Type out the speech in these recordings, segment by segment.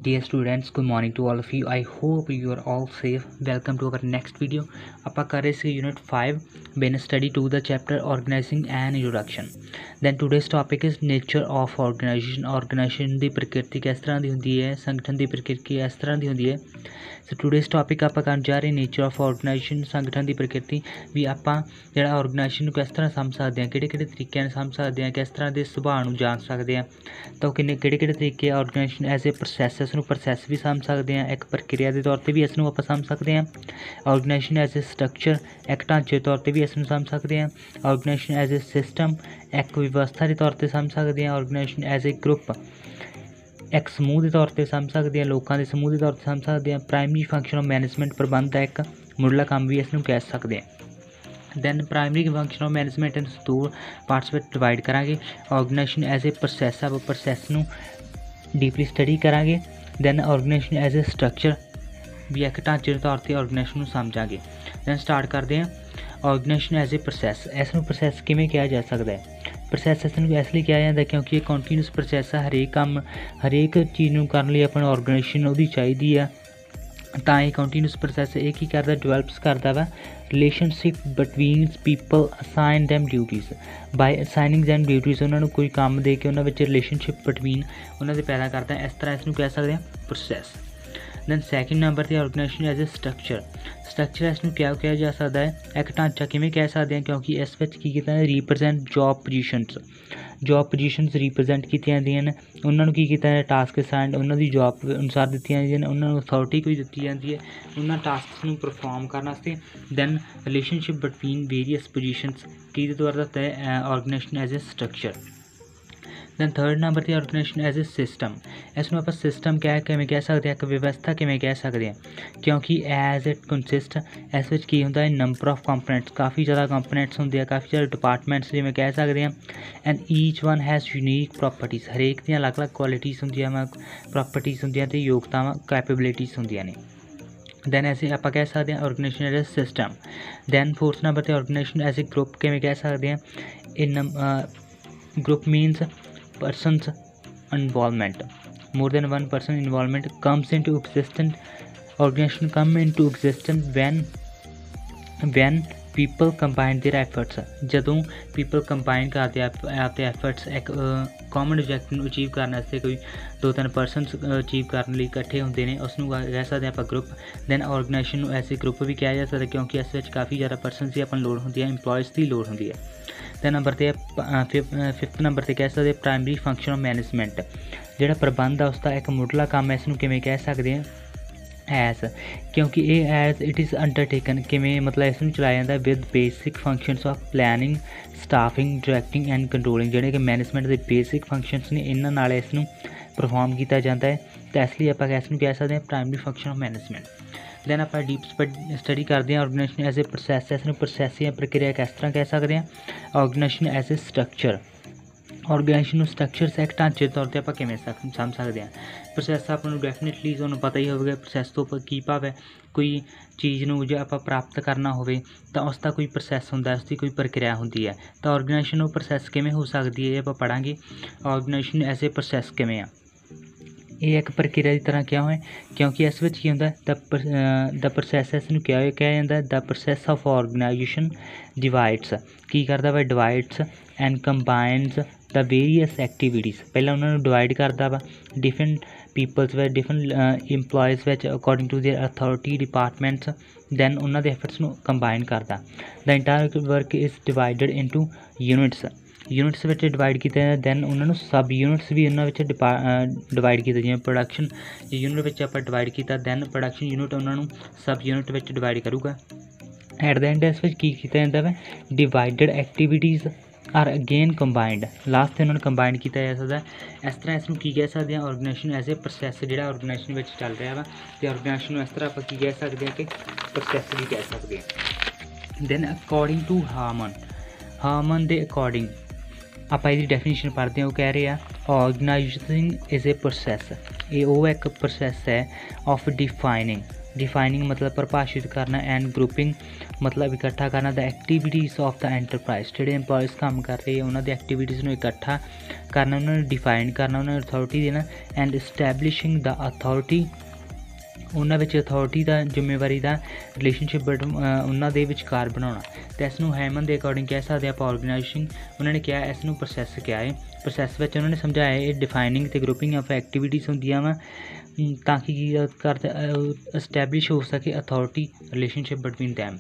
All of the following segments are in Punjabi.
Dear students, good morning to all of you. I hope you are all safe. Welcome to our next video. ਆਪਾਂ ਕਰ ਰਹੇ ਸੀ Unit 5 bin study 2 the chapter organizing and introduction. Then today's topic is nature of organization. Organization ਦੀ ਪ੍ਰਕਿਰਤੀ ਕਿਸ ਤਰ੍ਹਾਂ ਦੀ ਹੁੰਦੀ ਹੈ, ਸੰਗਠਨ ਦੀ ਪ੍ਰਕਿਰਤੀ ਇਸ ਤਰ੍ਹਾਂ ਦੀ ਹੁੰਦੀ ਹੈ. ਸੋ ਟੂਡੇਜ਼ ਟੌਪਿਕ ਆਪਾਂ ਕਰਨ ਜਾ ਰਹੇ ਨੇਚਰ ਆਫ ਆਰਗੇਨਾਈਜੇਸ਼ਨ, ਸੰਗਠਨ ਦੀ ਪ੍ਰਕਿਰਤੀ ਵੀ ਆਪਾਂ ਜਿਹੜਾ ਆਰਗੇਨਾਈਜੇਸ਼ਨ ਨੂੰ ਕਿਸ ਤਰ੍ਹਾਂ ਸਮਝ ਸਕਦੇ ਹਾਂ, ਕਿਹੜੇ ਤਰੀਕਿਆਂ ਨਾਲ ਸਮਝ ਸਕਦੇ ਹਾਂ, ਕਿਸ ਤਰ੍ਹਾਂ ਦੇ ਸੁਭਾਅ ਨੂੰ ਜਾਣ ਸਕਦੇ ਹਾਂ, ਤਾਂ ਕਿਹੜੇ ਤਰੀਕੇ ਆਰਗੇਨਾਈਜੇਸ਼ਨ ਐਜ਼ ਏ ਪ੍ਰੋਸੈਸ, ਇਸ ਨੂੰ ਪ੍ਰੋਸੈਸ ਵੀ ਸਮਝ ਸਕਦੇ ਹਾਂ, ਇੱਕ ਪ੍ਰਕਿਰਿਆ ਦੇ ਤੌਰ 'ਤੇ ਵੀ ਇਸ ਨੂੰ ਆਪਾਂ ਸਮਝ ਸਕਦੇ ਹਾਂ. ਆਰਗੇਨਾਈਜੇਸ਼ਨ ਐਜ਼ ਏ ਸਟਰਕਚਰ, ਇੱਕ ਢਾਂਚੇ ਦੇ ਤੌਰ 'ਤੇ ਵੀ ਇਸ ਨੂੰ ਸਮਝ ਸਕਦੇ ਹਾਂ. ਆਰਗੇਨਾਈਜੇਸ਼ਨ ਐਜ਼ ਏ ਸਿਸਟਮ, ਇੱਕ ਵਿਵਸਥਾ ਦੇ ਤੌਰ 'ਤੇ ਸਮਝ ਸਕਦੇ ਹਾਂ. ਆਰਗੇਨਾਈਜੇਸ਼ਨ ਐਜ਼ ਏ ਗਰੁੱਪ, ਇੱਕ ਸਮੂਹ ਦੇ ਤੌਰ 'ਤੇ ਸਮਝ ਸਕਦੇ ਹਾਂ, ਲੋਕਾਂ ਦੇ ਸਮੂਹ ਦੇ ਤੌਰ 'ਤੇ ਸਮਝ ਸਕਦੇ ਹਾਂ. ਪ੍ਰਾਇਮਰੀ ਫੰਕਸ਼ਨ ਆਫ ਮੈਨੇਜਮੈਂਟ, ਪ੍ਰਬੰਧ ਦਾ ਇੱਕ ਮੁੱਢਲਾ ਕੰਮ ਵੀ ਇਸ ਨੂੰ ਕਹਿ ਸਕਦੇ ਹਾਂ. Then primary function of management in ਦੋ ਪਾਰਟਸ ਵਿੱਚ ਡਿਵਾਈਡ ਕਰਾਂਗੇ. ਆਰਗੇਨਾਈਜੇਸ਼ਨ ਐਜ਼ ਏ ਪ੍ਰੋਸੈਸ, ਆਪਾਂ ਪ੍ਰੋਸੈਸ ਨੂੰ ਡੀਪਲੀ ਸਟੱਡੀ ਕਰਾਂਗੇ. Then organisation as a structure, ਵੀ ਇੱਕ ਢਾਂਚੇ ਦੇ ਤੌਰ 'ਤੇ ਆਰਗੇਨਾਈਜੇਸ਼ਨ ਨੂੰ ਸਮਝਾਂਗੇ. ਦੈਨ ਸਟਾਰਟ ਕਰਦੇ ਹਾਂ ਆਰਗੇਨਾਈਜੇਸ਼ਨ ਐਜ਼ ਏ ਪ੍ਰੋਸੈਸ. ਇਸ ਨੂੰ ਪ੍ਰੋਸੈਸ ਕਿਵੇਂ ਕਿਹਾ ਜਾ ਸਕਦਾ ਹੈ? ਪ੍ਰੋਸੈਸ ਇਸ ਨੂੰ ਇਸ ਲਈ ਕਿਹਾ ਜਾਂਦਾ ਕਿਉਂਕਿ ਇਹ ਕੰਟੀਨਿਊਸ ਪ੍ਰੋਸੈਸ ਹੈ. ਹਰੇਕ ਚੀਜ਼ ਨੂੰ ਕਰਨ ਲਈ ਆਪਾਂ ਨੂੰ ਆਰਗੇਨਾਈਜੇਸ਼ਨ ਉਹਦੀ ਚਾਹੀਦੀ ਆ, ਤਾਂ ਇਹ ਕੰਟੀਨਿਊਸ ਪ੍ਰੋਸੈਸ ਇਹ ਕੀ ਕਰਦਾ, ਡਿਵੈਲਪਸ ਕਰਦਾ ਵਾ relationship between people, assign them duties by assigning them duties. ਉਹਨਾਂ ਨੂੰ ਕੋਈ ਕੰਮ ਦੇ ਕੇ ਉਹਨਾਂ ਵਿੱਚ ਰਿਲੇਸ਼ਨਸ਼ਿਪ ਬਿਟਵੀਨ ਉਹਨਾਂ ਦੇ ਪੈਦਾ ਕਰਦਾ. ਇਸ ਤਰ੍ਹਾਂ ਇਸ ਨੂੰ ਕਹਿ ਸਕਦੇ ਹਾਂ ਪ੍ਰੋਸੈਸ. ਦੈਨ ਸੈਕਿੰਡ ਨੰਬਰ 'ਤੇ organisation as a structure. Structure ਇਸ ਨੂੰ ਕਿਹਾ ਜਾ ਸਕਦਾ ਹੈ, ਇੱਕ ਢਾਂਚਾ ਕਿਵੇਂ ਕਹਿ ਸਕਦੇ ਹਾਂ, ਕਿਉਂਕਿ ਇਸ ਵਿੱਚ ਕੀ ਕੀਤਾ ਰੀਪ੍ਰਜੈਂਟ ਜੋਬ ਪੋਜੀਸ਼ਨਸ ਰੀਪ੍ਰਜੈਂਟ ਕੀਤੀਆਂ ਜਾਂਦੀਆਂ ਨੇ. ਉਹਨਾਂ ਨੂੰ ਕੀ ਕੀਤਾ ਹੈ, ਟਾਸਕ ਅਸਾਈਨਡ ਉਹਨਾਂ ਦੀ ਜੋਬ ਅਨੁਸਾਰ ਦਿੱਤੀਆਂ ਜਾਂਦੀਆਂ ਨੇ. ਉਹਨਾਂ ਨੂੰ ਅਥੋਰਟੀ ਕੋਈ ਦਿੱਤੀ ਜਾਂਦੀ ਹੈ ਉਹਨਾਂ ਟਾਸਕਸ ਨੂੰ ਪਰਫੋਰਮ ਕਰਨ ਵਾਸਤੇ. Then relationship between various positions ਕਿਹਦੇ ਦੁਆਰਾ ਦਿੱਤਾ ਹੈ, organisation as a structure. Then third number 'ਤੇ ਆਰਗੇਨਾਈਜੇਸ਼ਨ ਐਜ਼ ਏ ਸਿਸਟਮ. ਇਸ ਨੂੰ ਆਪਾਂ ਸਿਸਟਮ ਕਿਵੇਂ ਕਹਿ ਸਕਦੇ ਹਾਂ, ਇੱਕ ਵਿਵਸਥਾ ਕਿਵੇਂ ਕਹਿ ਸਕਦੇ ਹਾਂ, ਕਿਉਂਕਿ ਐਜ਼ ਇਟ ਕੰਸਿਸਟ, ਇਸ ਵਿੱਚ ਕੀ ਹੁੰਦਾ ਹੈ, ਨੰਬਰ ਆਫ ਕੰਪੋਨੈਂਟਸ, ਕਾਫੀ ਜ਼ਿਆਦਾ ਕੰਪੋਨੈਂਟਸ ਹੁੰਦੇ ਆ, ਕਾਫੀ ਜ਼ਿਆਦਾ ਡਿਪਾਰਟਮੈਂਟਸ ਜਿਵੇਂ ਕਹਿ ਸਕਦੇ ਹਾਂ. And each one has unique properties, ਹਰੇਕ ਦੀਆਂ ਅਲੱਗ-ਅਲੱਗ ਕੁਆਲਿਟੀਜ਼ ਹੁੰਦੀਆਂ ਵਾ, ਪ੍ਰੋਪਰਟੀਜ਼ ਹੁੰਦੀਆਂ ਅਤੇ ਯੋਗਤਾਵਾਂ ਕੈਪੇਬਿਲਿਟੀਜ਼ ਹੁੰਦੀਆਂ ਨੇ. ਦੈਨ ਅਸੀਂ ਆਪਾਂ ਕਹਿ ਸਕਦੇ ਹਾਂ organisation as a system. Then fourth number 'ਤੇ ਆਰਗੇਨਾਈਜੇਸ਼ਨ ਐਜ਼ ਏ ਗਰੁੱਪ ਕਿਵੇਂ ਕਹਿ ਸਕਦੇ ਹਾਂ. Group means persons involvement, more than one person involvement comes into existence. Organization come into existence when people combine their efforts. ਜਦੋਂ people combine ਕਰਦੇ ਆਪਦੇ efforts ਇੱਕ common objective ਨੂੰ ਅਚੀਵ ਕਰਨ ਵਾਸਤੇ, ਕੋਈ 2-3 ਪਰਸਨਸ ਅਚੀਵ ਕਰਨ ਲਈ ਇਕੱਠੇ ਹੁੰਦੇ ਨੇ, ਉਸ ਨੂੰ ਕਹਿ ਸਕਦੇ ਆਪਾਂ ਗਰੁੱਪ. ਦੈਨ ਆਰਗੇਨਾਈਜੇਸ਼ਨ ਨੂੰ ਐਸੇ ਗਰੁੱਪ ਵੀ ਕਿਹਾ ਜਾ ਸਕਦਾ ਕਿਉਂਕਿ ਇਸ ਵਿੱਚ ਕਾਫੀ ਜ਼ਿਆਦਾ ਪਰਸਨਸ ਦੀ ਆਪਾਂ ਨੂੰ ਲੋੜ ਹੁੰਦੀ ਹੈ, ਇੰਪਲੋਇਜ਼ ਦੀ ਲੋੜ ਹੁੰਦੀ ਹੈ. ਤੇ ਨੰਬਰ 'ਤੇ ਫਿਫਥ ਨੰਬਰ 'ਤੇ ਕਹਿ ਸਕਦੇ ਪ੍ਰਾਇਮਰੀ ਫੰਕਸ਼ਨ ਆਫ ਮੈਨੇਜਮੈਂਟ, ਜਿਹੜਾ ਪ੍ਰਬੰਧ ਆ ਉਸ ਦਾ ਇੱਕ ਮੁੱਢਲਾ ਕੰਮ, ਇਸ ਨੂੰ ਕਿਵੇਂ ਕਹਿ ਸਕਦੇ ਹਾਂ, ਐਜ਼, ਕਿਉਂਕਿ ਇਹ ਐਜ਼ ਇਟ ਇਜ਼ ਅੰਡਰਟੇਕਨ, ਕਿਵੇਂ ਮਤਲਬ ਇਸ ਨੂੰ ਚਲਾਇਆ ਜਾਂਦਾ with basic functions of planning, staffing, directing and controlling, ਜਿਹੜੇ ਕਿ ਮੈਨੇਜਮੈਂਟ ਦੇ ਬੇਸਿਕ ਫੰਕਸ਼ਨਸ ਨੇ, ਇਹਨਾਂ ਨਾਲ ਇਸ ਨੂੰ ਪਰਫੋਰਮ ਕੀਤਾ ਜਾਂਦਾ ਹੈ. ਤਾਂ ਇਸ ਲਈ ਆਪਾਂ ਇਸ ਨੂੰ ਕਹਿ ਸਕਦੇ ਹਾਂ primary function of management. Then ਆਪਾਂ ਡੀਪ ਸਟੱਡੀ ਕਰਦੇ ਹਾਂ ਆਰਗੇਨਾਈਜੇਸ਼ਨ ਐਜ਼ ਏ ਪ੍ਰੋਸੈਸ. ਇਸ ਨੂੰ ਪ੍ਰੋਸੈਸ ਜਾਂ ਪ੍ਰਕਿਰਿਆ ਕਿਸ ਤਰ੍ਹਾਂ ਕਹਿ ਸਕਦੇ ਹਾਂ. Organisation as a structure, organisation ਨੂੰ ਸਟਰਕਚਰਸ ਇੱਕ ਢਾਂਚੇ ਦੇ ਤੌਰ 'ਤੇ ਆਪਾਂ ਕਿਵੇਂ ਸਮਝ ਸਕਦੇ ਹਾਂ. ਪ੍ਰੋਸੈਸ ਆਪਾਂ ਨੂੰ ਡੈਫੀਨੇਟਲੀ ਤੁਹਾਨੂੰ ਪਤਾ ਹੀ ਹੋਵੇਗਾ ਪ੍ਰੋਸੈਸ ਤੋਂ ਕੀ ਭਾਵ ਹੈ. ਕੋਈ ਚੀਜ਼ ਨੂੰ ਜੇ ਆਪਾਂ ਪ੍ਰਾਪਤ ਕਰਨਾ ਹੋਵੇ ਤਾਂ ਉਸ ਦਾ ਕੋਈ ਪ੍ਰੋਸੈਸ ਹੁੰਦਾ, ਉਸ ਦੀ ਕੋਈ ਪ੍ਰਕਿਰਿਆ ਹੁੰਦੀ ਹੈ. ਤਾਂ ਆਰਗੇਨਾਈਜੇਸ਼ਨ ਨੂੰ ਪ੍ਰੋਸੈਸ ਕਿਵੇਂ ਹੋ ਸਕਦੀ ਹੈ ਇਹ ਆਪਾਂ ਪੜ੍ਹਾਂਗੇ. ਆਰਗੇਨਾਈਜੇਸ਼ਨ ਐਜ਼ ਏ ਪ੍ਰੋਸੈਸ ਕਿਵੇਂ ਆ, ਇਹ ਇੱਕ ਪ੍ਰਕਿਰਿਆ ਦੀ ਤਰ੍ਹਾਂ ਕਿਹਾ ਹੋਇਆ ਕਿਉਂਕਿ ਇਸ ਵਿੱਚ ਕੀ ਹੁੰਦਾ, ਦਾ ਪ੍ਰੋਸੈਸ ਇਸ ਨੂੰ ਕਿਹਾ ਜਾਂਦਾ the process of organisation divides, ਕੀ ਕਰਦਾ ਵਾ, divides and combines the various activities. ਪਹਿਲਾਂ ਉਹਨਾਂ ਨੂੰ ਡਿਵਾਈਡ ਕਰਦਾ ਵਾ ਡਿਫਰੈਂਟ ਪੀਪਲਸ ਵਿੱਚ, ਡਿਫਰੈਂਟ ਇੰਪਲੋਇਜ਼ ਵਿੱਚ according to their authority departments. ਦੈਨ ਉਹਨਾਂ ਦੇ ਐਫਰਟਸ ਨੂੰ ਕੰਬਾਈਨ ਕਰਦਾ. The entire work is divided into units ਵਿੱਚ ਡਿਵਾਈਡ ਕੀਤਾ ਜਾਂਦਾ. ਦੈਨ ਉਹਨਾਂ ਨੂੰ ਸਬ ਯੂਨਿਟਸ ਵੀ ਉਹਨਾਂ ਵਿੱਚ ਡਿਵਾਈਡ ਕੀਤਾ, ਜਿਵੇਂ ਪ੍ਰੋਡਕਸ਼ਨ ਯੂਨਿਟ ਵਿੱਚ ਆਪਾਂ ਡਿਵਾਈਡ ਕੀਤਾ, ਦੈਨ ਪ੍ਰੋਡਕਸ਼ਨ ਯੂਨਿਟ ਉਹਨਾਂ ਨੂੰ ਸਬ ਯੂਨਿਟ ਵਿੱਚ ਡਿਵਾਈਡ ਕਰੂਗਾ. ਐਟ ਦ ਐਂਡ ਇਸ ਵਿੱਚ ਕੀ ਕੀਤਾ ਜਾਂਦਾ ਵਾ, divided activities are again combined, last 'ਤੇ ਉਹਨਾਂ ਨੂੰ ਕੰਬਾਈਨ ਕੀਤਾ ਜਾ ਸਕਦਾ. ਇਸ ਤਰ੍ਹਾਂ ਇਸ ਨੂੰ ਕੀ ਕਹਿ ਸਕਦੇ ਹਾਂ, ਆਰਗੇਨਾਈਜੇਸ਼ਨ ਐਜ਼ ਏ ਪ੍ਰੋਸੈਸ ਜਿਹੜਾ ਆਰਗੇਨਾਈਜੇਸ਼ਨ ਵਿੱਚ ਚੱਲ ਰਿਹਾ ਵਾ. ਅਤੇ ਆਰਗੇਨਾਈਜੇਸ਼ਨ ਨੂੰ ਇਸ ਤਰ੍ਹਾਂ ਆਪਾਂ ਕੀ ਕਹਿ ਸਕਦੇ ਹਾਂ ਕਿ ਪ੍ਰੋਸੈਸ ਵੀ ਕਹਿ ਸਕਦੇ ਹਾਂ. ਦੈਨ ਅਕੋਰਡਿੰਗ ਟੂ ਹਾਰਮਨ ਦੇ ਅਕੋਰਡਿੰਗ ਆਪਾਂ ਇਹਦੀ ਡੈਫੀਨੇਸ਼ਨ ਪੜ੍ਹਦੇ ਹਾਂ. ਉਹ ਕਹਿ ਰਹੇ ਆ ਆਰਗੇਨਾਈਜੇਸ਼ਨ ਇਜ਼ ਏ ਪ੍ਰੋਸੈਸ, ਇਹ ਉਹ ਇੱਕ ਪ੍ਰੋਸੈਸ ਹੈ ਆਫ ਡਿਫਾਈਨਿੰਗ, डिफाइनिंग मतलब परिभाषित करना, एंड ग्रुपिंग मतलब इकट्ठा करना। The activities of the enterprise, ਜਿਹੜੇ एम्पलॉयज़ काम कर रहे हैं ਉਹਨਾਂ ਦੀ एक्टिविटीज़ ਨੂੰ इकट्ठा करना, उन्होंने डिफाइन करना, उन्होंने अथॉरिटी देना। एंड इस्टैबलिशिंग द अथॉरिटी, ਉਹਨਾਂ ਵਿੱਚ ਅਥੋਰਟੀ ਦਾ ਜ਼ਿੰਮੇਵਾਰੀ ਦਾ ਰਿਲੇਸ਼ਨਸ਼ਿਪ ਉਹਨਾਂ ਦੇ ਵਿਚਕਾਰ ਬਣਾਉਣਾ। ਅਤੇ ਇਸ ਨੂੰ ਹੈਮਨ ਦੇ ਅਕੋਰਡਿੰਗ ਕਹਿ ਸਕਦੇ ਆਪਾਂ ਆਰਗੇਨਾਈਜੇਸ਼ਨ। ਉਹਨਾਂ ਨੇ ਕਿਹਾ ਇਸ ਨੂੰ ਪ੍ਰੋਸੈਸ ਕਿਹਾ ਹੈ। ਪ੍ਰੋਸੈਸ ਵਿੱਚ ਉਹਨਾਂ ਨੇ ਸਮਝਾਇਆ ਇਹ ਡਿਫਾਈਨਿੰਗ ਅਤੇ ਗਰੁੱਪਿੰਗ ਆਫ ਐਕਟੀਵਿਟੀਜ਼ ਹੁੰਦੀਆਂ ਵਾ ਤਾਂ ਕਿ ਕੀ ਕਰਦਾ ਇਸਟੈਬਲਿਸ਼ ਹੋ ਸਕੇ authority relationship between them.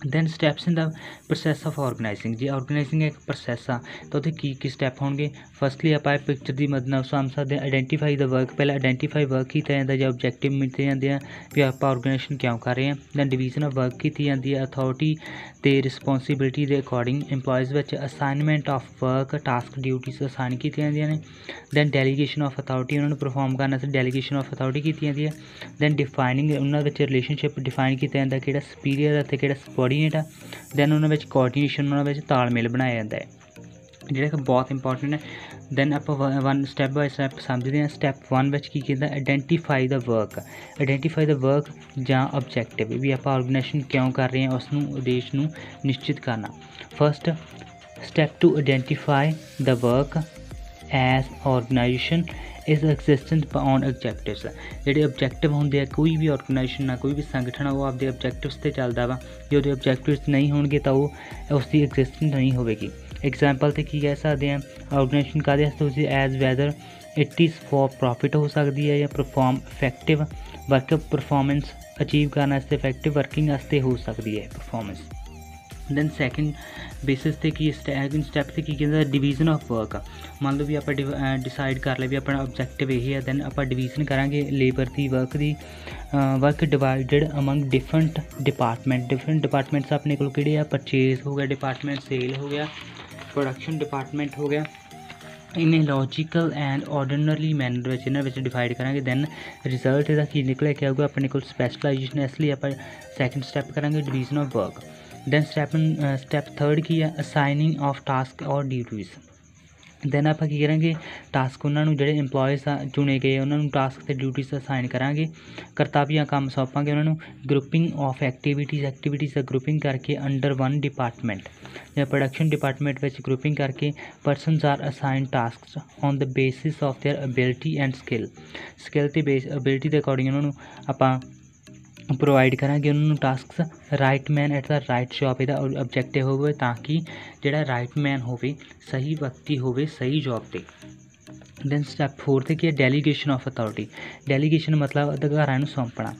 Then steps in the process of organising. ਜੇ ਆਰਗੇਨਾਈਜ਼ਿੰਗ ਇੱਕ ਪ੍ਰੋਸੈਸ ਆ ਤਾਂ ਉਹਦੇ ਕੀ ਸਟੈਪ ਹੋਣਗੇ। ਫਸਟਲੀ ਆਪਾਂ ਪਿਕਚਰ ਦੀ ਮਦਦ ਨਾਲ ਸਮਝ ਸਕਦੇ ਹਾਂ। ਆਈਡੈਂਟੀਫਾਈ ਦਾ ਵਰਕ, ਪਹਿਲਾਂ ਆਈਡੈਂਟੀਫਾਈ ਵਰਕ ਕੀਤਾ ਜਾਂਦਾ ਜਾਂ ਓਬਜੈਕਟਿਵ ਮਿਲਤੇ ਜਾਂਦੇ ਆ ਵੀ ਆਪਾਂ ਆਰਗੇਨਾਈਜੇਸ਼ਨ ਕਿਉਂ ਕਰ ਰਹੇ ਹਾਂ। ਦੈਨ ਡਿਵੀਜ਼ਨ ਆਫ ਵਰਕ ਕੀਤੀ ਜਾਂਦੀ ਹੈ ਅਥੋਰਟੀ ਅਤੇ ਰਿਸਪੋਂਸੀਬਿਲਿਟੀ ਦੇ ਅਕੋਰਡਿੰਗ। ਇੰਪਲੋਇਜ਼ ਵਿੱਚ assignment of work, task, duties assign ਕੀਤੀਆਂ ਜਾਂਦੀਆਂ ਨੇ। ਦੈਨ ਡੈਲੀਗੇਸ਼ਨ ਆਫ ਅਥੋਰਟੀ, ਉਹਨਾਂ ਨੂੰ ਪਰਫੋਰਮ ਕਰਨ ਵਾਸਤੇ ਡੈਲੀਗੇਸ਼ਨ ਆਫ ਅਥੋਰਟੀ ਕੀਤੀ ਜਾਂਦੀ ਹੈ। ਦੈਨ ਡਿਫਾਈਨਿੰਗ, ਉਹਨਾਂ ਵਿੱਚ ਰਿਲੇਸ਼ਨਸ਼ਿਪ ਡਿਫਾਈਨ ਕੀਤਾ ਜਾਂਦਾ ਕਿਹੜਾ ਸੁਪੀਰੀਅਰ ਅਤੇ ਕਿਹੜਾ ਸਬੋਰਡੀਨੇਟ ਆ। ਦੈਨ ਉਹਨਾਂ ਵਿੱਚ ਕੋਆਰਡੀਨੇਸ਼ਨ, ਉਹਨਾਂ ਵਿੱਚ ਤਾਲਮੇਲ ਬਣਾਇਆ ਜਾਂਦਾ ਹੈ ਜਿਹੜਾ ਕਿ ਬਹੁਤ ਇੰਪੋਰਟੈਂਟ ਹੈ। ਦੈਨ ਆਪਾਂ ਵਨ ਸਟੈਪ ਬਾਏ ਸਟੈਪ ਸਮਝਦੇ ਹਾਂ। ਸਟੈਪ 1 ਵਿੱਚ ਕੀ ਕਹਿੰਦਾ, identify the work. Identify the work ਜਾਂ ਓਬਜੈਕਟਿਵ ਵੀ ਆਪਾਂ ਆਰਗੇਨਾਈਜੇਸ਼ਨ ਕਿਉਂ ਕਰ ਰਹੇ ਹਾਂ ਉਸ ਨੂੰ ਉਦੇਸ਼ ਨੂੰ ਨਿਸ਼ਚਿਤ ਕਰਨਾ। First step to identify the work as organisation is existence on objectives. ਜਿਹੜੇ ਆਬਜੈਕਟਿਵ ਹੁੰਦੇ ਆ ਕੋਈ ਵੀ ਆਰਗੇਨਾਈਜੇਸ਼ਨ ਆ ਕੋਈ ਵੀ ਸੰਗਠਨ ਆ ਉਹ ਆਪਦੇ ਆਬਜੈਕਟਿਵਸ 'ਤੇ ਚੱਲਦਾ ਵਾ। ਜੇ ਉਹਦੇ ਆਬਜੈਕਟਿਵਸ ਨਹੀਂ ਹੋਣਗੇ ਤਾਂ ਉਹ ਉਸ ਦੀ ਐਗਜ਼ਿਸਟੈਂਸ ਨਹੀਂ ਹੋਵੇਗੀ। ਐਗਜ਼ਾਮਪਲ 'ਤੇ ਕੀ ਕਹਿ ਸਕਦੇ ਹਾਂ, ਆਰਗੇਨਾਈਜੇਸ਼ਨ ਕਾਹਦੇ ਵਾਸਤੇ ਤੁਸੀਂ as whether it is for profit ਹੋ ਸਕਦੀ ਹੈ ਜਾਂ perform effective work performance achieve ਕਰਨ ਵਾਸਤੇ, ਇਫੈਕਟਿਵ ਵਰਕਿੰਗ ਵਾਸਤੇ ਹੋ ਸਕਦੀ ਹੈ ਪਰਫੋਰਮੈਂਸ। ਦੈਨ ਸੈਕਿੰਡ ਬੇਸਿਸ 'ਤੇ ਕੀ ਸੈਕਿੰਡ ਸਟੈਪ 'ਤੇ ਕੀ ਕਹਿੰਦਾ, ਡਿਵੀਜ਼ਨ ਆਫ ਵਰਕ। ਮੰਨ ਲਓ ਵੀ ਆਪਾਂ ਡਿਸਾਈਡ ਕਰ ਲਿਆ ਵੀ ਆਪਣਾ ਆਬਜੈਕਟਿਵ ਇਹ ਹੈ। ਦੈਨ ਆਪਾਂ ਡਿਵੀਜ਼ਨ ਕਰਾਂਗੇ ਲੇਬਰ ਦੀ ਵਰਕ ਦੀ। Work divided among different departments ਆਪਣੇ ਕੋਲ ਕਿਹੜੇ ਆ, ਪਰਚੇਜ਼ ਹੋ ਗਿਆ ਡਿਪਾਰਟਮੈਂਟ, ਸੇਲ ਹੋ ਗਿਆ, ਪ੍ਰੋਡਕਸ਼ਨ ਡਿਪਾਰਟਮੈਂਟ ਹੋ ਗਿਆ। ਇਨ ਏ ਲੌਜੀਕਲ ਐਂਡ ਆਰਡੀਨਰੀ ਮੈਨਰ ਵਿੱਚ ਇਹਨਾਂ ਵਿੱਚ ਡਿਵਾਈਡ ਕਰਾਂਗੇ। ਦੈਨ ਰਿਜ਼ਲਟ ਇਹਦਾ ਕੀ ਨਿਕਲਿਆ ਕਿ ਆਊਗਾ ਆਪਣੇ ਕੋਲ ਸਪੈਸ਼ਲਾਈਜੇਸ਼ਨ। ਇਸ ਲਈ ਆਪਾਂ ਸੈਕਿੰਡ ਸਟੈਪ ਕਰਾਂਗੇ division of work. Then step third ਕੀ ਆ, assigning of task or duties. Then ਆਪਾਂ ਕੀ ਕਰਾਂਗੇ, ਟਾਸਕ ਉਹਨਾਂ ਨੂੰ ਜਿਹੜੇ ਇੰਪਲੋਇਜ਼ ਆ ਚੁਣੇ ਗਏ ਉਹਨਾਂ ਨੂੰ ਟਾਸਕ ਅਤੇ ਡਿਊਟੀਜ਼ ਅਸਾਈਨ ਕਰਾਂਗੇ, ਕਰਤੱਵ ਕੰਮ ਸੌਂਪਾਂਗੇ ਉਹਨਾਂ ਨੂੰ। ਗਰੁੱਪਿੰਗ ਆਫ ਐਕਟੀਵਿਟੀਜ਼ ਦਾ ਗਰੁੱਪਿੰਗ ਕਰਕੇ ਅੰਡਰ ਵਨ ਡਿਪਾਰਟਮੈਂਟ ਜਾਂ ਪ੍ਰੋਡਕਸ਼ਨ ਡਿਪਾਰਟਮੈਂਟ ਵਿੱਚ ਗਰੁੱਪਿੰਗ ਕਰਕੇ persons are assign tasks on the basis of their ability and skill ਅਤੇ ਅਬਿਲਿਟੀ ਦੇ ਅਕੋਰਡਿੰਗ ਉਹਨਾਂ ਨੂੰ ਆਪਾਂ ਪ੍ਰੋਵਾਈਡ ਕਰਾਂਗੇ ਉਹਨਾਂ ਨੂੰ tasks. Right man at the right job ਇਹਦਾ ਆਬਜੈਕਟਿਵ ਹੋਵੇ ਤਾਂ ਕਿ ਜਿਹੜਾ ਰਾਈਟ ਮੈਨ ਹੋਵੇ, ਸਹੀ ਵਿਅਕਤੀ ਹੋਵੇ ਸਹੀ ਜੋਬ 'ਤੇ। ਦੈਨ ਸਟੈਪ 4 'ਤੇ ਕੀ ਹੈ, ਡੈਲੀਗੇਸ਼ਨ ਆਫ ਅਥੋਰਟੀ। ਡੈਲੀਗੇਸ਼ਨ ਮਤਲਬ ਅਧਿਕਾਰਾਂ ਨੂੰ ਸੌਂਪਣਾ।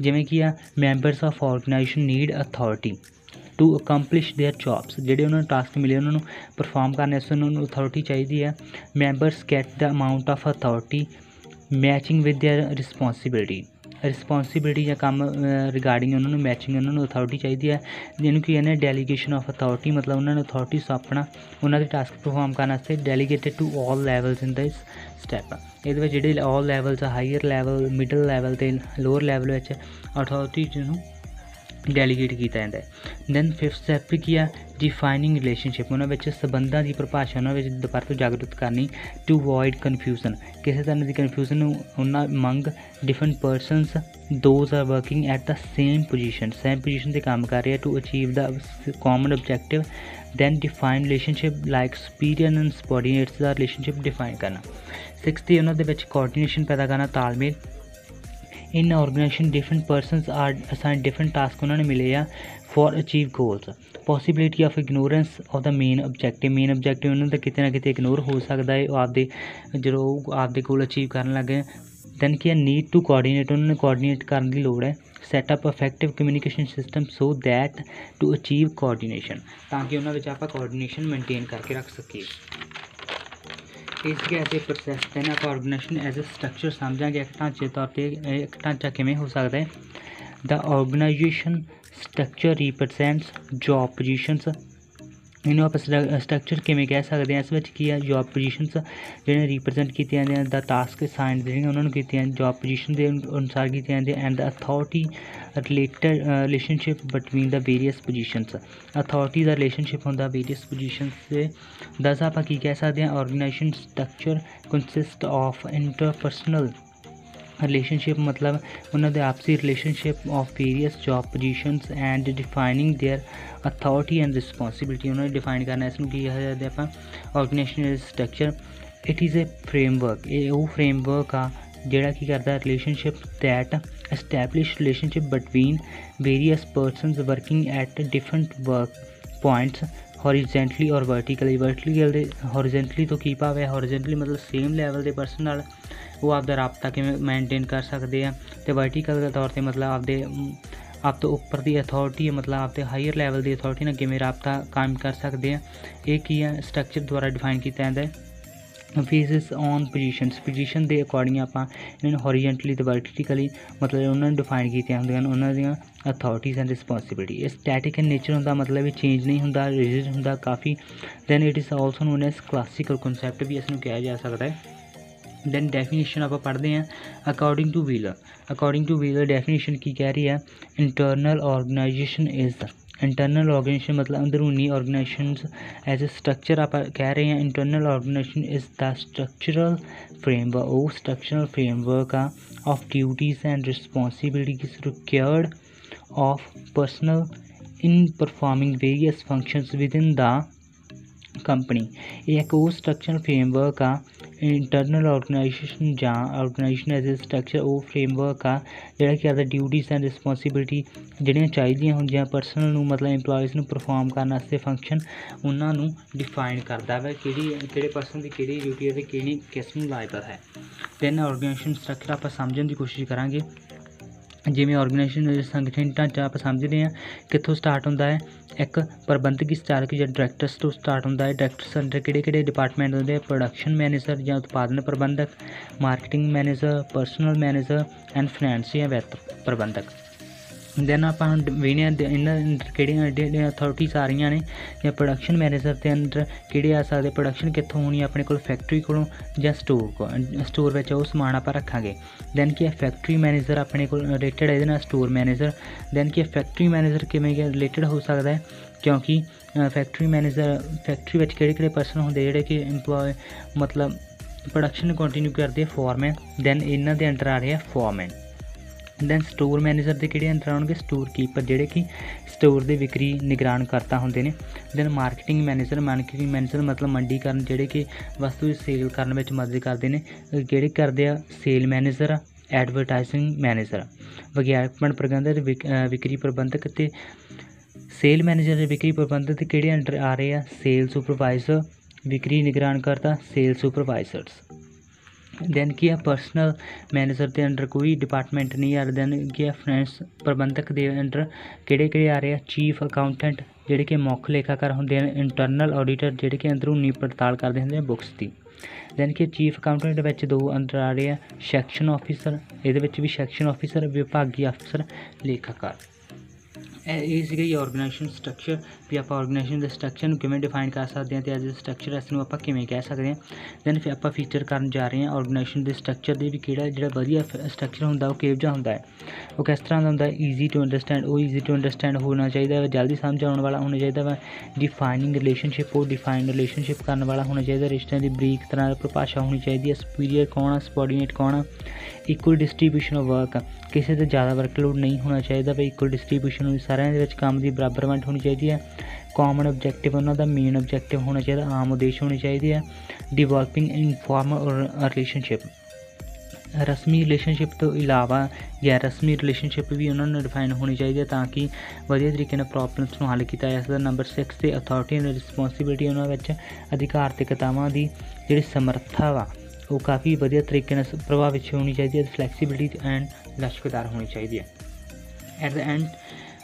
ਜਿਵੇਂ ਕਿ ਆ members of organisation need authority to accomplish their jobs. ਜਿਹੜੇ ਉਹਨਾਂ ਨੂੰ ਟਾਸਕ ਮਿਲੇ ਉਹਨਾਂ ਨੂੰ ਪਰਫੋਰਮ ਕਰਨ ਵਾਸਤੇ ਉਹਨਾਂ ਨੂੰ ਅਥੋਰਟੀ ਚਾਹੀਦੀ ਹੈ। Members get the amount of authority matching with there responsibility ਜਾਂ ਕੰਮ ਰਿਗਾਰਡਿੰਗ ਉਹਨਾਂ ਨੂੰ ਮੈਚਿੰਗ ਉਹਨਾਂ ਨੂੰ ਅਥੋਰਟੀ ਚਾਹੀਦੀ ਹੈ। ਜਿਹਨੂੰ ਕੀ ਕਹਿੰਦੇ ਡੈਲੀਗੇਸ਼ਨ ਆਫ ਅਥੋਰਟੀ ਮਤਲਬ ਉਹਨਾਂ ਨੂੰ ਅਥੋਰਟੀ ਸੌਂਪਣਾ ਉਹਨਾਂ ਦੇ ਟਾਸਕ ਪਰਫੋਰਮ ਕਰਨ ਵਾਸਤੇ। Delegated to all levels in this step. ਇਹਦੇ ਵਿੱਚ ਜਿਹੜੇ ਆਲ ਲੈਵਲਸ ਆ, ਹਾਈਅਰ ਲੈਵਲ, ਮਿਡਲ ਲੈਵਲ ਅਤੇ ਲੋਅਰ ਲੈਵਲ ਵਿੱਚ ਅਥੋਰਟੀ ਨੂੰ ਡੈਲੀਗੇਟ ਕੀਤਾ ਜਾਂਦਾ ਹੈ। ਦੈਨ ਫਿਫਥ ਸਟੈਪ ਕੀ ਆ, ਡਿਫਾਈਨਿੰਗ ਰਿਲੇਸ਼ਨਸ਼ਿਪ। ਉਹਨਾਂ ਵਿੱਚ ਸੰਬੰਧਾਂ ਦੀ ਪਰਿਭਾਸ਼ਾ ਉਹਨਾਂ ਵਿੱਚ ਦੁਬਾਰਾ ਤੋਂ ਜਾਗਰੂਕ ਕਰਨੀ। ਟੂ ਅਵੋਇਡ ਕਨਫਿਊਜ਼ਨ, ਕਿਸੇ ਤਰ੍ਹਾਂ ਦੀ ਕਨਫਿਊਜ਼ਨ ਨੂੰ ਉਹਨਾਂ ਮੰਗ। Different persons those are working at the same position 'ਤੇ ਕੰਮ ਕਰ ਰਹੇ ਆ to achieve the common objective. Then define relationship like superior and subordinates ਦਾ ਰਿਲੇਸ਼ਨਸ਼ਿਪ ਡਿਫਾਈਨ ਕਰਨਾ। ਸਿਕਸਥ ਉਹਨਾਂ ਦੇ ਵਿੱਚ ਕੋਆਰਡੀਨੇਸ਼ਨ ਪੈਦਾ ਕਰਨਾ, ਤਾਲਮੇਲ। In organisation different persons are assign different task ਉਹਨਾਂ ਨੂੰ ਮਿਲੇ ਆ for achieve goals. Possibility of ignorance of the main objective ਉਹਨਾਂ ਦਾ ਕਿਤੇ ਨਾ ਕਿਤੇ ਇਗਨੋਰ ਹੋ ਸਕਦਾ ਹੈ ਜਦੋਂ ਉਹ ਆਪਦੇ ਗੋਲ ਅਚੀਵ ਕਰਨ ਲੱਗੇ। ਦੈਨ ਕੀ ਹੈ, ਨੀਡ ਟੂ ਕੋਆਰਡੀਨੇਟ, ਉਹਨਾਂ ਨੂੰ ਕੋਆਰਡੀਨੇਟ ਕਰਨ ਦੀ ਲੋੜ ਹੈ। Set up effective communication system so that to achieve coordination, ਤਾਂ ਕਿ ਉਹਨਾਂ ਵਿੱਚ ਆਪਾਂ ਕੋਆਰਡੀਨੇਸ਼ਨ ਮੇਨਟੇਨ ਕਰਕੇ ਰੱਖ ਸਕੀਏ। ਇਸ ਕੇ ਐਸੇ ਪ੍ਰੋਸੈਸ ਤੇ ਆਪਾਂ ਆਰਗੇਨਾਈਜੇਸ਼ਨ ਐਜ਼ ਅ ਸਟਰਕਚਰ ਸਮਝਾਂਗੇ। ਇੱਕ ਢਾਂਚੇ ਤੌਰ 'ਤੇ ਇੱਕ ਢਾਂਚਾ ਕਿਵੇਂ ਹੋ ਸਕਦਾ ਹੈ। ਦਾ ਆਰਗੇਨਾਈਜੇਸ਼ਨ ਸਟਰਕਚਰ ਰੀਪ੍ਰਜੈਂਟਸ ਜੋਬ ਪੋਜੀਸ਼ਨਸ। ਇਹਨੂੰ ਆਪਾਂ ਸਟਰਕਚਰ ਕਿਵੇਂ ਕਹਿ ਸਕਦੇ ਹਾਂ। ਇਸ ਵਿੱਚ ਕੀ ਹੈ, ਜੋਬ ਪੋਜੀਸ਼ਨਸ ਜਿਹੜੇ ਰੀਪ੍ਰਜੈਂਟ ਕੀਤੀਆਂ ਜਾਂਦੀਆਂ, ਦਾ ਟਾਸਕ ਅਸਾਈਨਡ ਜਿਹੜੀਆਂ ਉਹਨਾਂ ਨੂੰ ਕੀਤੀਆਂ ਜੋਬ ਪੋਜੀਸ਼ਨ ਦੇ ਅਨੁਸਾਰ ਕੀਤੀਆਂ ਜਾਂਦੀਆਂ। And the authority relationship between the various positions. Authority ਦਾ ਰਿਲੇਸ਼ਨਸ਼ਿਪ ਹੁੰਦਾ ਵੇਰੀਅਸ ਪੋਜੀਸ਼ਨਸ 'ਤੇ। ਦਸ ਆਪਾਂ ਕੀ ਕਹਿ ਸਕਦੇ ਹਾਂ, organisation structure consist of interpersonal relationship मतलब उन्होंने दे आपसी relationship of various job positions and defining their authority and responsibility उन्होंने डिफाइन करना इसमें की है ਆਪਾਂ organisational structure it is a framework ये वो फ्रेमवर्क आ ਜਿਹੜਾ ਕੀ ਕਰਦਾ relationship that establish relationship between various persons working at different work points horizontally और वर्टिकली ਦੇ हॉरिजेंटली ਤੋਂ ਕੀ ਭਾਵ ਹੈ हॉरिजेंटली मतलब सेम लैवल ਦੇ पर्सन ਨਾਲ ਉਹ ਆਪਦਾ ਰਾਬਤਾ ਕਿਵੇਂ ਮੇਨਟੇਨ ਕਰ ਸਕਦੇ ਆ ਤੇ वर्टिकल ਦੇ ਤੌਰ ਤੇ मतलब ਆਪਦੇ ਆਪ ਤੋਂ ਉੱਪਰ ਦੀ ਅਥਾਰਟੀ ਹੈ मतलब ਆਪਦੇ ਹਾਇਰ ਲੈਵਲ ਦੀ ਅਥਾਰਟੀ ਨਾਲ ਕਿਵੇਂ ਰਾਬਤਾ ਕਾਇਮ ਕਰ ਸਕਦੇ ਆ ਇਹ ਕੀ ਹੈ ਸਟਰਕਚਰ ਦੁਆਰਾ ਡਿਫਾਈਨ ਕੀਤਾ ਜਾਂਦਾ ਹੈ ਫੇਸਿਸ ਔਨ ਪੋਜੀਸ਼ਨ ਦੇ ਅਕੋਰਡਿੰਗ ਆਪਾਂ ਇਹਨਾਂ ਨੂੰ ਹੌਰੀਜੈਂਟਲੀ ਤੇ ਵਰਟੀਕਲੀ मतलब ਉਹਨਾਂ ਨੂੰ ਡਿਫਾਈਨ ਕੀਤੀਆਂ ਹੁੰਦੀਆਂ ਉਹਨਾਂ ਦੀਆਂ ਅਥਾਰਟੀਜ਼ ਐਂਡ ਰਿਸਪੌਂਸਿਬਿਲਿਟੀ ਇਹ ਸਟੈਟਿਕ ਇਨ ਨੇਚਰ ਹੁੰਦਾ मतलब ਇਹ ਚੇਂਜ ਨਹੀਂ ਹੁੰਦਾ ਰਿਜਿਡ ਹੁੰਦਾ ਕਾਫੀ then it is also known as classical concept ਵੀ ਇਸ ਨੂੰ ਕਿਹਾ ਜਾ ਸਕਦਾ ਹੈ ਦੈਨ ਡੈਫੀਨੇਸ਼ਨ ਆਪਾਂ ਪੜ੍ਹਦੇ ਹਾਂ ਅਕੋਰਡਿੰਗ ਟੂ ਵੀਲਰ ਡੈਫੀਨੇਸ਼ਨ ਕੀ ਕਹਿ ਰਹੀ ਹੈ internal organisation is the internal organisation मतलब अंदरूनी ऑर्गेनाइजेशंस एज ए स्ट्रक्चर आप कह रहे हैं internal organisation is the structural framework वो structural framework of duties and responsibilities required of personnel in performing various functions within the company ये एक वो स्ट्रक्चरल फ्रेमवर्क इंटरनल ऑर्गेनाइजेशन ਜਾਂ ऑर्गेनाइजेशन एज ए स्ट्रक्चर वो फ्रेमवर्क ਜਿਹੜਾ ਕੀ ਕਰਦਾ ਡਿਊਟੀਜ਼ ਐਂਡ ਰਿਸਪੌਂਸਿਬਿਲਿਟੀ ਜਿਹੜੀਆਂ ਚਾਹੀਦੀਆਂ ਹੁੰਦੀਆਂ ਪਰਸਨਲ ਨੂੰ मतलब ਇੰਪਲੋਇਜ਼ ਨੂੰ ਪਰਫਾਰਮ ਕਰਨ ਵਾਸਤੇ ਫੰਕਸ਼ਨ ਉਹਨਾਂ ਨੂੰ ਡਿਫਾਈਨ ਕਰਦਾ ਵਾ ਕਿਹੜੇ ਪਰਸਨ ਦੀ ਕਿਹੜੀ ਡਿਊਟੀ ਹੈ ਤੇ ਕਿਹੜੀ ਕਿਸ ਨੂੰ ਲਾਇਬਲ ਹੈ ਦੈਨ ਆਰਗੇਨਾਈਜੇਸ਼ਨ ਸਟਰਕਚਰ ਆਪਾਂ ਸਮਝਣ ਦੀ ਕੋਸ਼ਿਸ਼ ਕਰਾਂਗੇ ਜਿਵੇਂ ਆਰਗੇਨਾਈਜੇਸ਼ਨ ਸੰਗਠਨ ਢਾਂਚਾ ਆਪਾਂ ਸਮਝਦੇ ਹਾਂ ਕਿੱਥੋਂ ਸਟਾਰਟ ਹੁੰਦਾ ਹੈ ਇੱਕ ਪ੍ਰਬੰਧਕੀ ਸਟਾਰਕ ਜਾਂ ਡਾਇਰੈਕਟਰਸ ਤੋਂ ਸਟਾਰਟ ਹੁੰਦਾ ਹੈ ਡਾਇਰੈਕਟਰਸ ਅੰਡਰ ਕਿਹੜੇ ਡਿਪਾਰਟਮੈਂਟ ਹੁੰਦੇ ਆ ਪ੍ਰੋਡਕਸ਼ਨ ਮੈਨੇਜਰ ਜਾਂ ਉਤਪਾਦਨ ਪ੍ਰਬੰਧਕ marketing manager personnel manager and finance ਜਾਂ ਵਿੱਤ ਪ੍ਰਬੰਧਕ ਦੈਨ ਆਪਾਂ ਵੇਖਦੇ ਹਾਂ ਇਹਨਾਂ ਅੰਡਰ ਕਿਹੜੀਆਂ ਅਥਾਰਟੀਜ਼ ਆ ਰਹੀਆਂ ਨੇ ਜਾਂ ਪ੍ਰੋਡਕਸ਼ਨ ਮੈਨੇਜਰ ਦੇ ਅੰਡਰ ਕਿਹੜੇ ਆ ਸਕਦੇ ਪ੍ਰੋਡਕਸ਼ਨ ਕਿੱਥੋਂ ਹੋਣੀ ਆਪਣੇ ਕੋਲ ਫੈਕਟਰੀ ਕੋਲੋਂ ਜਾਂ ਸਟੋਰ ਵਿੱਚ ਉਹ ਸਮਾਨ ਆਪਾਂ ਰੱਖਾਂਗੇ ਦੈਨ ਕੀ ਹੈ ਫੈਕਟਰੀ ਮੈਨੇਜਰ ਆਪਣੇ ਕੋਲ ਰਿਲੇਟਡ ਇਹਦੇ ਨਾਲ ਸਟੋਰ ਮੈਨੇਜਰ ਦੈਨ ਕੀ ਹੈ ਫੈਕਟਰੀ ਮੈਨੇਜਰ ਕਿਵੇਂ ਰਿਲੇਟਡ ਹੋ ਸਕਦਾ ਹੈ ਕਿਉਂਕਿ ਫੈਕਟਰੀ ਮੈਨੇਜਰ ਫੈਕਟਰੀ ਵਿੱਚ ਕਿਹੜੇ ਪਰਸਨ ਹੁੰਦੇ ਜਿਹੜੇ ਕਿ ਇੰਪਲੋਏ मतलब ਪ੍ਰੋਡਕਸ਼ਨ ਕੰਟੀਨਿਊ ਕਰਦੇ ਫੋਰਮੈਨ ਦੈਨ ਇਹਨਾਂ ਦੇ ਅੰਡਰ ਆ ਰਿਹਾ ਫੋਰਮੈਨ ਦੈਨ ਸਟੋਰ ਮੈਨੇਜਰ ਦੇ ਕਿਹੜੇ ਅੰਡਰ ਆਉਣਗੇ ਸਟੋਰ ਕੀਪਰ ਜਿਹੜੇ ਕਿ ਸਟੋਰ ਦੇ ਵਿਕਰੀ ਨਿਗਰਾਨ ਕਰਤਾ ਹੁੰਦੇ ਨੇ ਦੈਨ ਮਾਰਕੀਟਿੰਗ ਮੈਨੇਜਰ मतलब ਮੰਡੀਕਰਨ ਜਿਹੜੇ ਕਿ ਵਸਤੂ ਦੀ ਸੇਲ ਕਰਨ ਵਿੱਚ ਮਦਦ ਕਰਦੇ ਨੇ ਜਿਹੜੇ ਕਰਦੇ ਆ ਸੇਲ ਮੈਨੇਜਰ ਐਡਵਰਟਾਈਜ਼ਿੰਗ ਮੈਨੇਜਰ ਵਿਗਿਆਪਨ ਪ੍ਰਬੰਧਕ ਵਿਕਰੀ ਪ੍ਰਬੰਧਕ ਅਤੇ ਸੇਲ ਮੈਨੇਜਰ ਦੇ ਵਿਕਰੀ ਪ੍ਰਬੰਧਕ ਦੇ ਕਿਹੜੇ ਅੰਡਰ ਆ ਰਹੇ ਆ ਸੇਲ ਸੁਪਰਵਾਈਜ਼ਰ ਵਿਕਰੀ ਨਿਗਰਾਨ ਕਰਤਾ ਸੇਲ ਸੁਪਰਵਾਈਜ਼ਰਸ ਦੈਨ ਕੀ ਹੈ ਪਰਸਨਲ ਮੈਨੇਜਰ ਦੇ ਅੰਡਰ ਕੋਈ ਡਿਪਾਰਟਮੈਂਟ ਨਹੀਂ ਆ ਰਿਹਾ ਦੈਨ ਕੀ ਹੈ ਫਾਈਨੈਂਸ ਪ੍ਰਬੰਧਕ ਦੇ ਅੰਡਰ ਕਿਹੜੇ ਆ ਰਹੇ ਆ ਚੀਫ ਅਕਾਊਂਟੈਂਟ ਜਿਹੜੇ ਕਿ ਮੁੱਖ ਲੇਖਾਕਾਰ ਹੁੰਦੇ ਹਨ ਇੰਟਰਨਲ ਆਡੀਟਰ ਜਿਹੜੇ ਕਿ ਅੰਦਰੂਨੀ ਪੜਤਾਲ ਕਰਦੇ ਹੁੰਦੇ ਆ ਬੁੱਕਸ ਦੀ ਦੈਨ ਕਿ ਚੀਫ ਅਕਾਊਂਟੈਂਟ ਵਿੱਚ ਦੋ ਅੰਡਰ ਆ ਰਹੇ ਆ ਸੈਕਸ਼ਨ ਆਫਿਸਰ ਇਹਦੇ ਵਿੱਚ ਵੀ ਸੈਕਸ਼ਨ ਆਫਿਸਰ ਵਿਭਾਗੀ ਅਫਸਰ ਲੇਖਾਕਾਰ ਇਹ ਸੀਗਾ ਜੀ ਆਰਗੇਨਾਈਜੇਸ਼ਨ ਸਟਰਕਚਰ ਵੀ ਆਪਾਂ ਆਰਗੇਨਾਈਜੇਸ਼ਨ ਦੇ ਸਟਰਕਚਰ ਨੂੰ ਕਿਵੇਂ ਡਿਫਾਈਨ ਕਰ ਸਕਦੇ ਹਾਂ ਅਤੇ ਐਜ਼ ਅ ਸਟਰਕਚਰ ਇਸ ਨੂੰ ਆਪਾਂ ਕਿਵੇਂ ਕਹਿ ਸਕਦੇ ਹਾਂ ਦੈਨ ਫਿਰ ਆਪਾਂ ਫੀਚਰ ਕਰਨ ਜਾ ਰਹੇ ਹਾਂ ਆਰਗੇਨਾਈਜੇਸ਼ਨ ਦੇ ਸਟਰਕਚਰ ਦੇ ਵੀ ਜਿਹੜਾ ਵਧੀਆ ਸਟਰਕਚਰ ਹੁੰਦਾ ਉਹ ਕਿਹੋ ਜਿਹਾ ਹੁੰਦਾ ਹੈ ਉਹ ਕਿਸ ਤਰ੍ਹਾਂ ਦਾ ਹੁੰਦਾ ਈਜ਼ੀ ਟੂ ਅੰਡਰਸਟੈਂਡ ਉਹ ਈਜ਼ੀ ਟੂ ਅੰਡਰਸਟੈਂਡ ਹੋਣਾ ਚਾਹੀਦਾ ਵਾ ਜਲਦੀ ਸਮਝ ਆਉਣ ਵਾਲਾ ਹੋਣਾ ਚਾਹੀਦਾ ਵਾ ਡਿਫਾਈਨਿੰਗ ਰਿਲੇਸ਼ਨਸ਼ਿਪ ਉਹ ਡਿਫਾਈਨ ਰਿਲੇਸ਼ਨਸ਼ਿਪ ਕਰਨ ਵਾਲਾ ਹੋਣਾ ਚਾਹੀਦਾ ਰਿਸ਼ਤਿਆਂ ਦੀ ਬਰੀਕ ਤਰ੍ਹਾਂ ਪਰਿਭਾਸ਼ਾ ਹੋਣੀ ਚਾਹੀਦੀ ਹੈ ਸੁਪੀਰੀਅਰ ਕੌਣ ਆ ਸਬੋਰਡੀਨੇਟ ਕੌਣ ਆ ਇਕੁਅਲ ਡਿਸਟਰੀਬਿਊਸ਼ਨ ਆਫ ਵਰਕ ਕਿਸੇ 'ਤੇ ਜ਼ਿਆਦਾ ਵਰਕਲੋਡ ਨਹੀਂ ਹੋਣਾ ਚਾਹੀਦਾ ਵੀ ਇਕੁਅਲ ਡਿਸਟਰੀਬਿਊਸ਼ਨ ਹੋਣੀ ਸਾਰਿਆਂ ਦੇ ਵਿੱਚ ਕੰਮ ਦੀ ਬਰਾਬਰ ਵੰਡ ਹੋਣੀ ਚਾਹੀਦੀ ਹੈ ਕਾਮਨ ਓਬਜੈਕਟਿਵ ਉਹਨਾਂ ਦਾ ਮੇਨ ਓਬਜੈਕਟਿਵ ਹੋਣਾ ਚਾਹੀਦਾ ਆਮ ਉਦੇਸ਼ ਹੋਣੇ ਚਾਹੀਦੇ ਆ ਡਿਵੈਲਪਿੰਗ ਇਨਫੋਰਮਲ ਰਿਲੇਸ਼ਨਸ਼ਿਪ ਰਸਮੀ ਰਿਲੇਸ਼ਨਸ਼ਿਪ ਤੋਂ ਇਲਾਵਾ ਗੈਰ ਰਸਮੀ ਰਿਲੇਸ਼ਨਸ਼ਿਪ ਵੀ ਉਹਨਾਂ ਨੂੰ ਡਿਫਾਈਨ ਹੋਣੀ ਚਾਹੀਦੀ ਹੈ ਤਾਂ ਕਿ ਵਧੀਆ ਤਰੀਕੇ ਨਾਲ ਪ੍ਰੋਬਲਮਸ ਨੂੰ ਹੱਲ ਕੀਤਾ ਜਾ ਸਕਦਾ ਨੰਬਰ 6 'ਤੇ ਅਥਾਰਟੀ ਐਂਡ ਰਿਸਪੌਂਸੀਬਿਲਿਟੀ ਉਹਨਾਂ ਵਿੱਚ ਅਧਿਕਾਰਤਿਕਤਾਵਾਂ ਦੀ ਜਿਹੜੀ ਸਮਰੱਥਾ ਵਾ ਉਹ ਕਾਫੀ ਵਧੀਆ ਤਰੀਕੇ ਨਾਲ ਪ੍ਰਭਾਵਿਤ ਹੋਣੀ ਚਾਹੀਦੀ ਹੈ ਫਲੈਕਸੀਬਿਲਿਟੀ ਐਂਡ ਲਚਕਦਾਰ ਹੋਣੀ ਚਾਹੀਦੀ ਹੈ at the and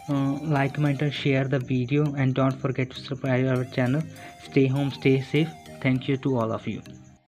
like, comment and share the video and don't forget to subscribe our channel. Stay home, stay safe. Thank you to all of you.